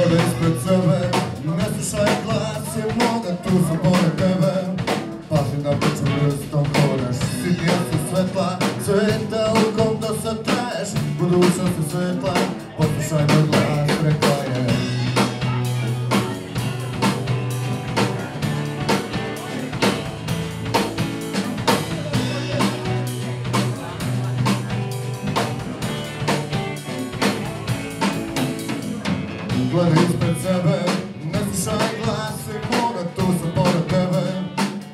Gledaj ispred sebe, ne slušaj glas je moga, tu sam pored tebe. Pazi na priču vrstom hodaš, sitnija su svetla, sveta u kom do sad traješ. Budućnost je svetla, poslušaj moj glas, rekla je. Gledaj ispred sebe, ne slušaj glas je moga, tu sam pored tebe.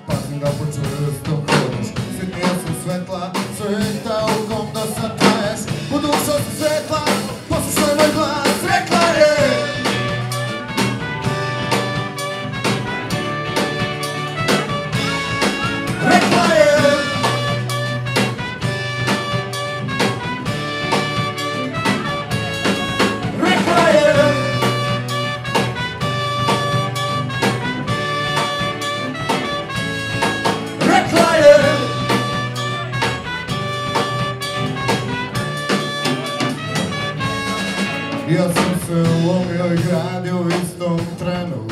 Pazi da po čvrstom hodaš, sitnija su svetla, sveta u kom do sad traješ. Budućnost je svetla, poslušaj moj glas, rekla je. Rekla je. Rekla je. Rekla je. Ja sam se ulomio i gradio u istom trenu.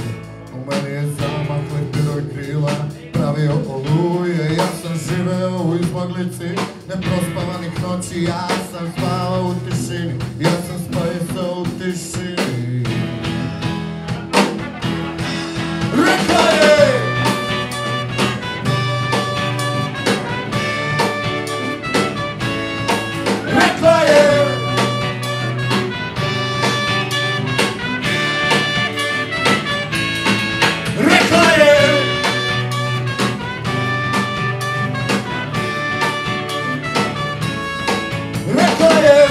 U meni je zamah letio i krila pravio oluje. Ja sam živeo u izmaglici neprospavanih noći. Ja sam spavao u tišini, ja sam spajsao u tišini. Rekla je. Rekla je. Rekla je. Rekla je.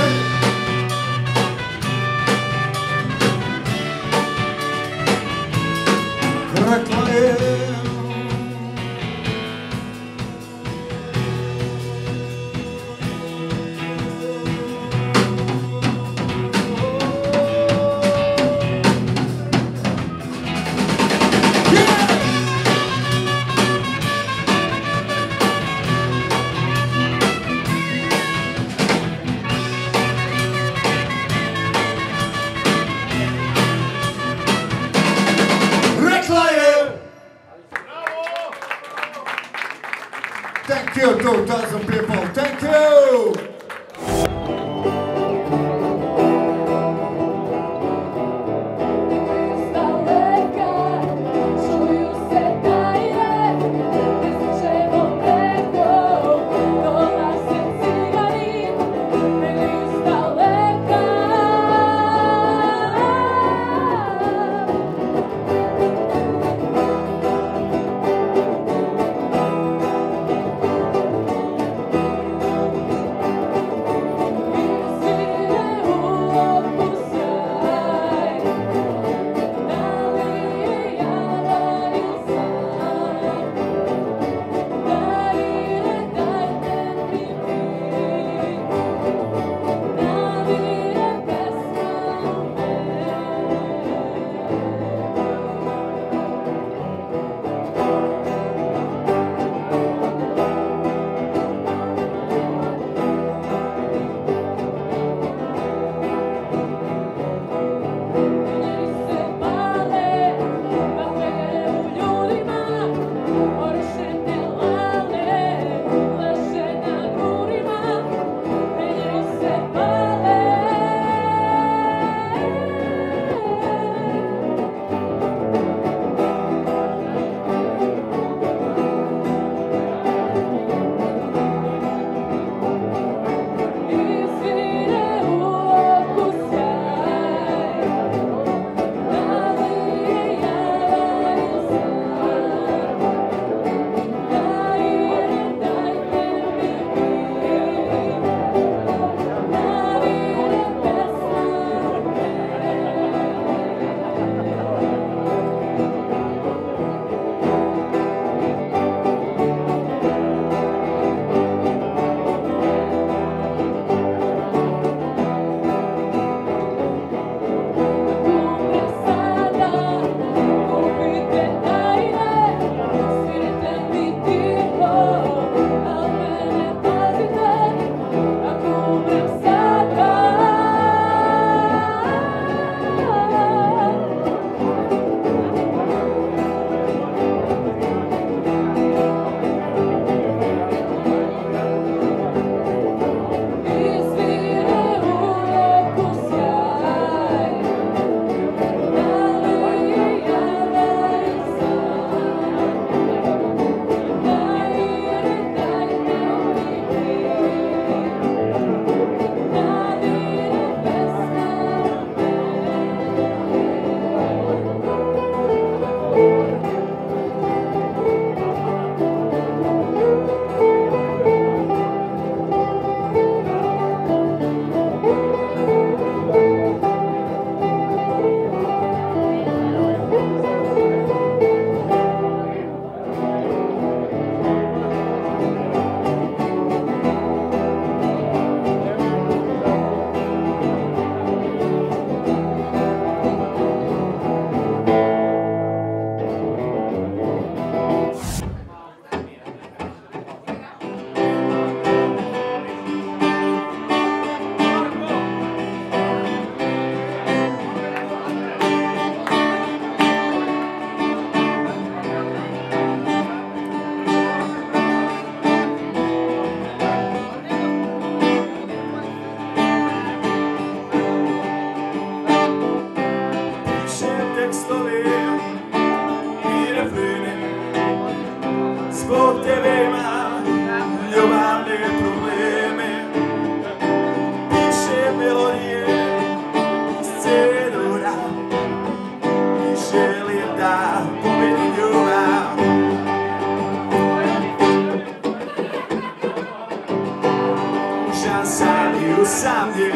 usamljen,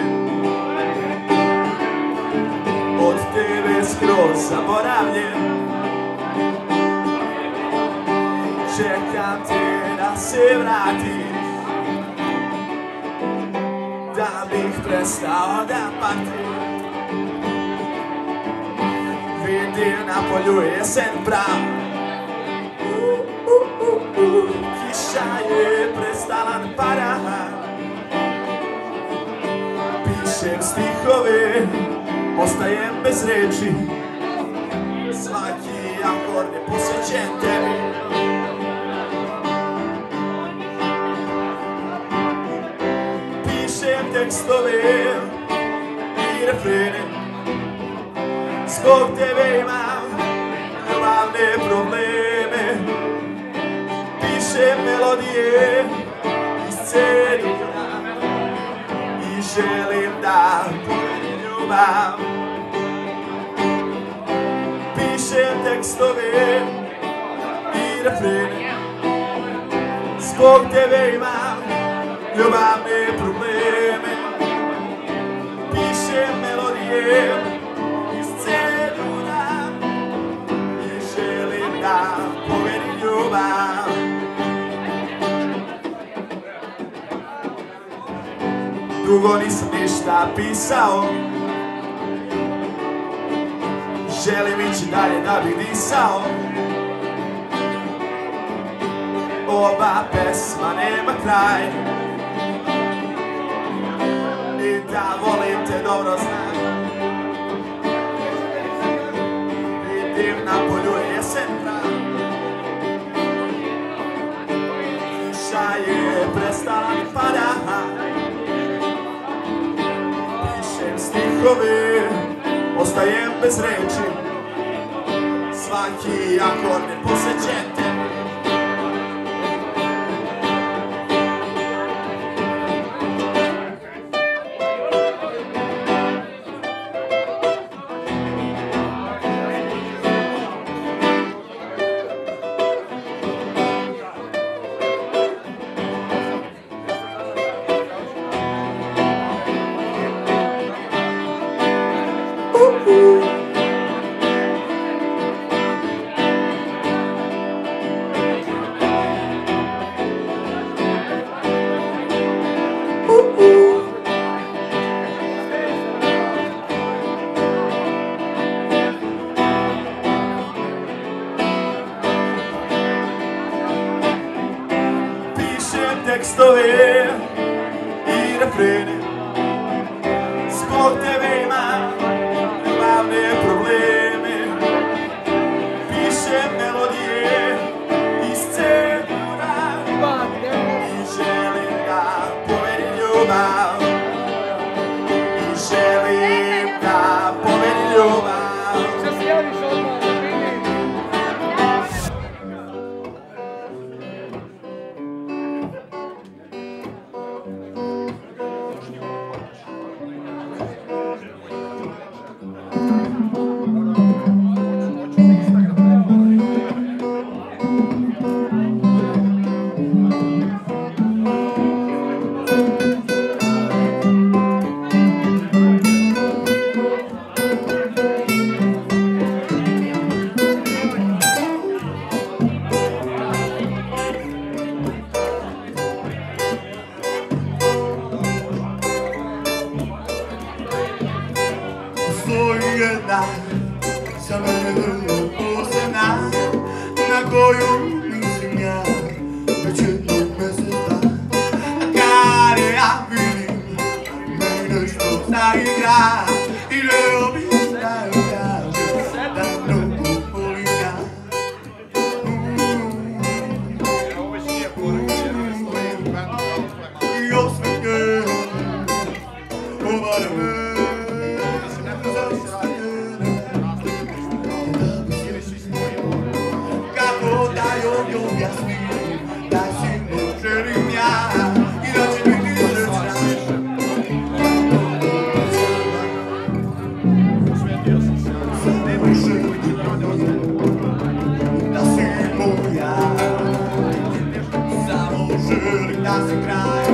od tebe skroz zaboravljen. Čekam te da se vratiš, da bih prestao da patim. Vidim na polju jesen prav, kiša je prestala da pada. Pišem stihove, ostajem bez reči, svaki akord je posvećen tebi. Pišem tekstove i refrene, zbog tebe imam ljubavne probleme. Pišem melodije iz scenija i želim da povedim ljubav. Pišem tekstove i refrene, zbog tebe imam ljubavne probleme. Pišem melodije iz celuna i želim da povedim ljubav. Dugo nisam ništa pisao, želim ići dalje da bih disao. Ova pesma nema kraj i da volim te dobro znam. Vidim na polju jesen prav, kiša je prestala da pada. Pišem stihove, ostajem bez reči, svaki akord je posvećen tebi. Tekstove i refrene, zbog tebe imam ljubavne probleme. Pišem melodije iz celuna i želim da povedim ljubav. I želim da povedim ljubav. Jedna za mene vrlo posebna, na koju mislim ja već jednog mjeseca. Kad je ja vidim, meni nešto zaigra i želio bih da joj kažem da mnogo volim ja. I osmeke obara me. Samo želim da se kraj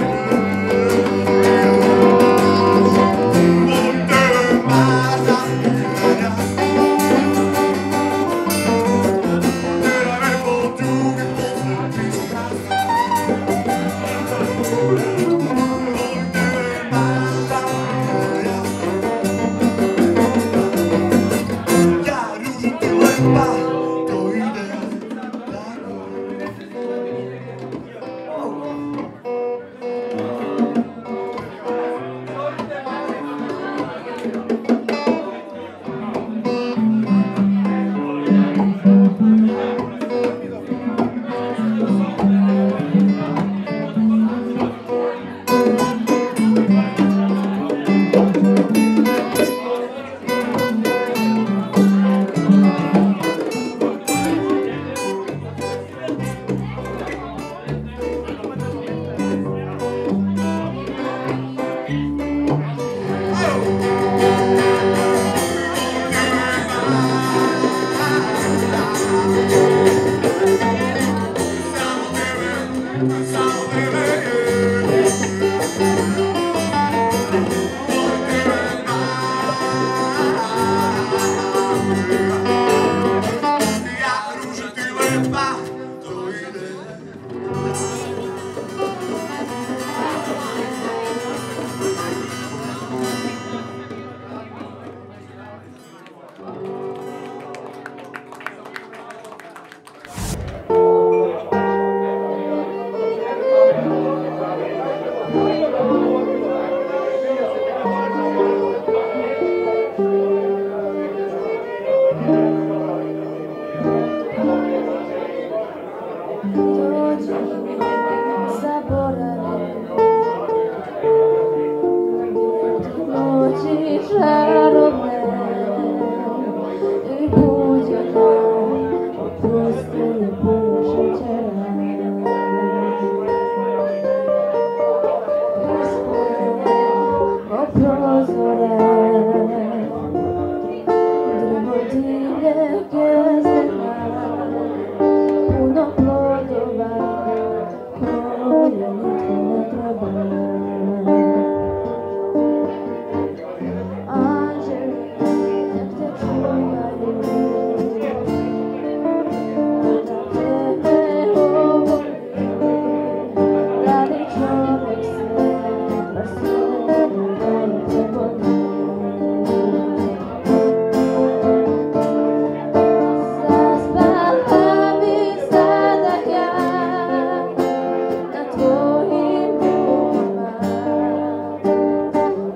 noći čarobne i buđe nam oprosti puno šećera. Ispod prozora drvodilje gezdena, puno plodova koje nitko ne treba. Anđeli nek te čuvaju, da tebe ovoli, da li čovjek sve, baš sve da li preboli. Zaspala bi sada ja na tvojim rukama,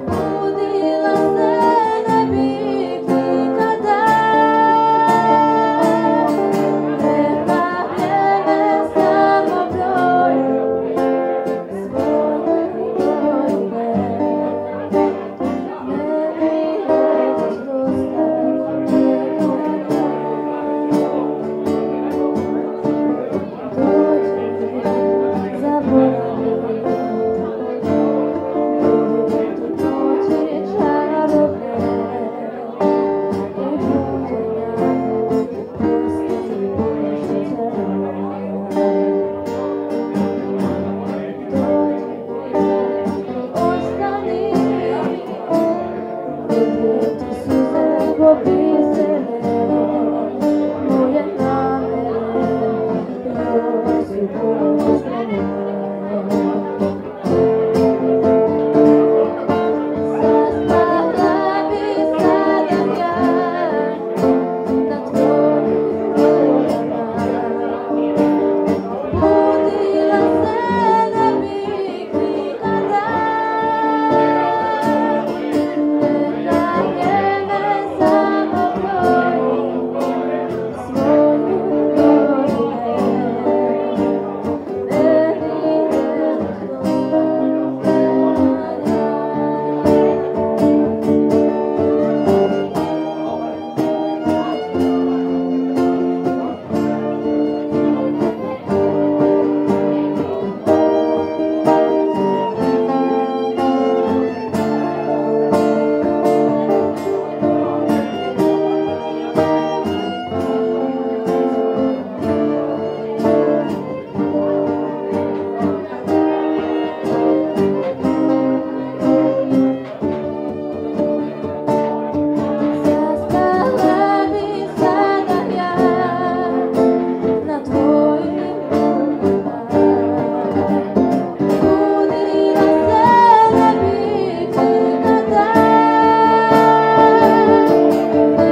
budila se ne bih nikada. Nema vrijeme samo broj svoje godine. Meni nećeš dosta dođi, zaboravi, budu noći čarobne i buđe nam oprosti puno šećera. Dođi, ostani, gdje ti suze popisane moje namere, još su puno spremne. Zaspala bi sada ja na tvojim rukama, budila se ne bih nikada. Neka vrijeme samo broji svoje godine. Meni nećeš dosta Zaspala bi sada ja na tvojim rukama, budila se ne bih nikada.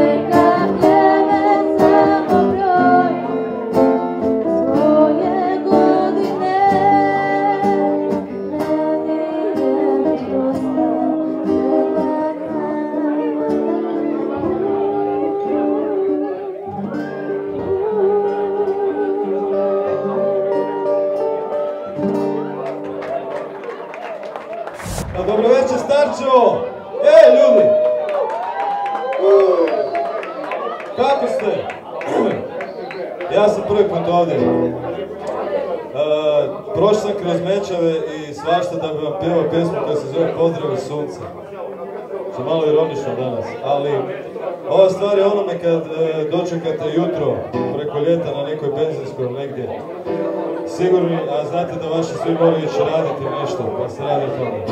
Neka vrijeme samo broji svoje godine. Meni je već dosta Dobro večer, Starčevo! Ljudi! Kako ste? Ja sam prvi put ovdje. Prošao sam kroz Mečave i svašta da bi vam pjevao pjesmu koja se zove Pozdrav iz sunca. Što malo ironično danas, ali ova stvar je onome kad dočekate jutro preko ljeta na nekoj benzinskoj ili negdje sigurni, a znate da vaši svi moraju ići raditi nešto, pa se radi o tome.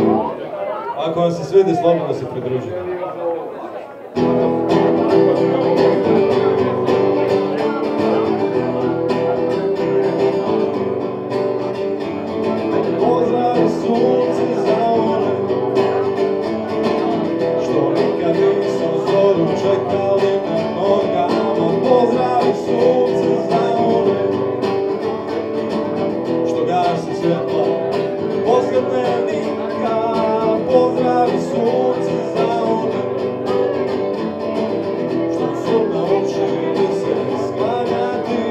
Ako vam se svidi, slobodno se pridružite. Pozdrav iz sunce za one što nikad nisam zoru čekali na nogama. Pozdrav iz sunce za one što gasi svjetla poslije dnevnika. Pozdrav iz sunce za one što su naučili se sklanjati.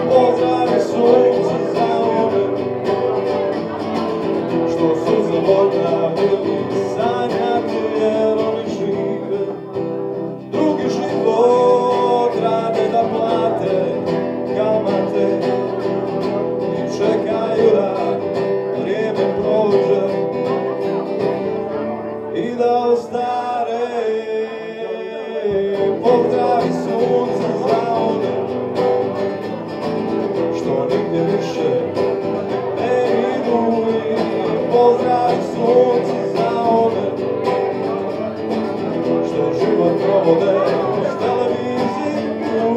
Pozdrav iz sunce za one što su zaboravili sanjati. da ostare. Pozdravi sunce za one što nigdje više ne idu. Pozdravi sunce za one što život provode kroz televiziju.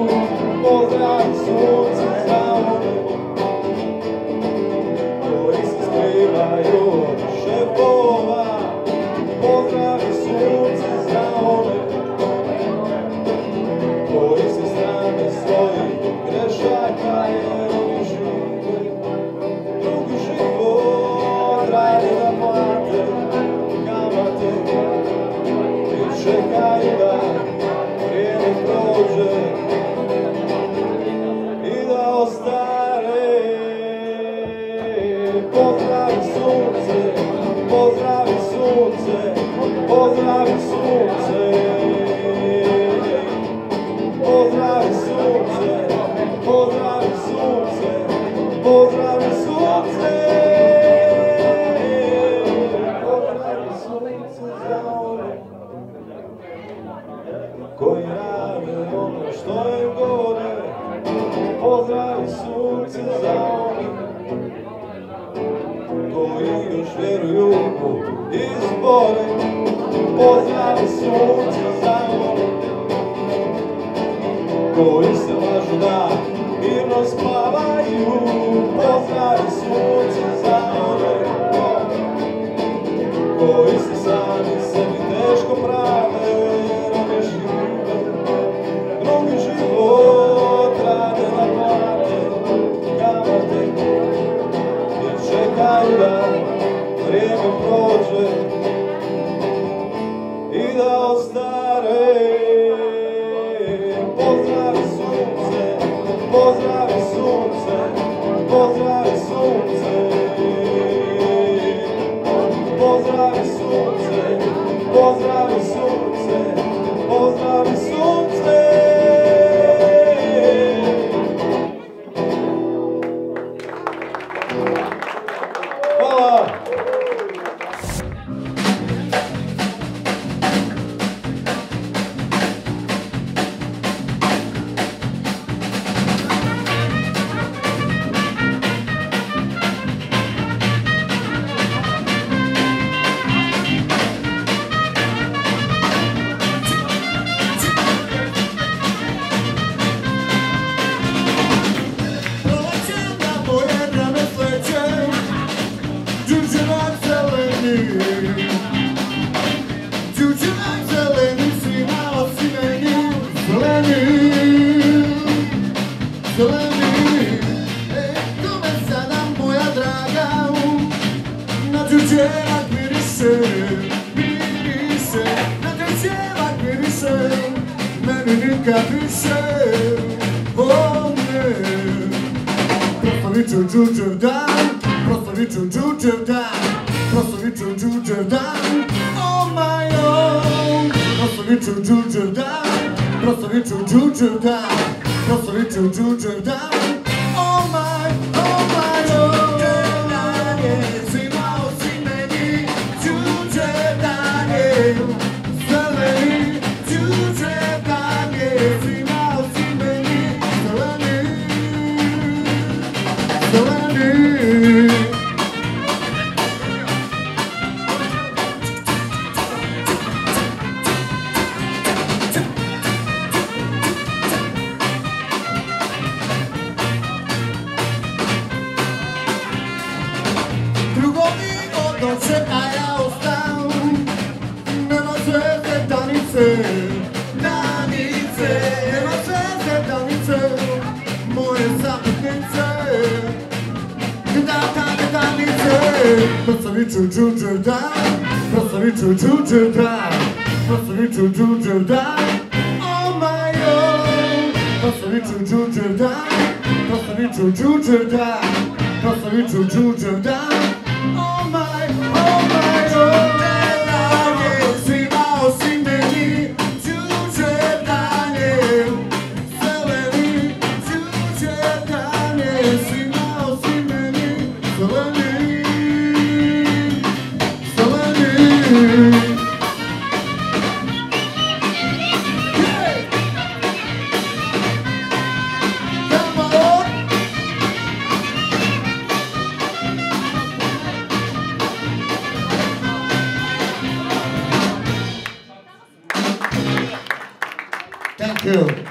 Pozdravi sunce za one koji se skrivaju od šefova. Pozdravi sunce za one koji se srame svojih grešaka, jer oni žive drugi život, rade da plate kamate i čekaju da vrijeme prođe i da ostare. Pozdravi sunce, pozdravi sunce, pozdravi sunce. Pozdravi sunce, pozdravi sunce, pozdravi sunce. Pozdravi sunce za one koji rade ono što im govore. Pozdravi sunce za one koji još vjeruju u izbore. Pozdravi sunce za one koji se lažu da mirno spavaju. Pozdravi sunce za one koji se sami sebi teško prave, jer oni žive drugi život, rade na plate kamate i čekaju da vrijeme prođe i da ostare. Pozdravi sunce, pozdravi sunce, pozdravi sunce. Pozdravi sunce, pozdravi sunce, pozdravi sunce. Hvala. Hill.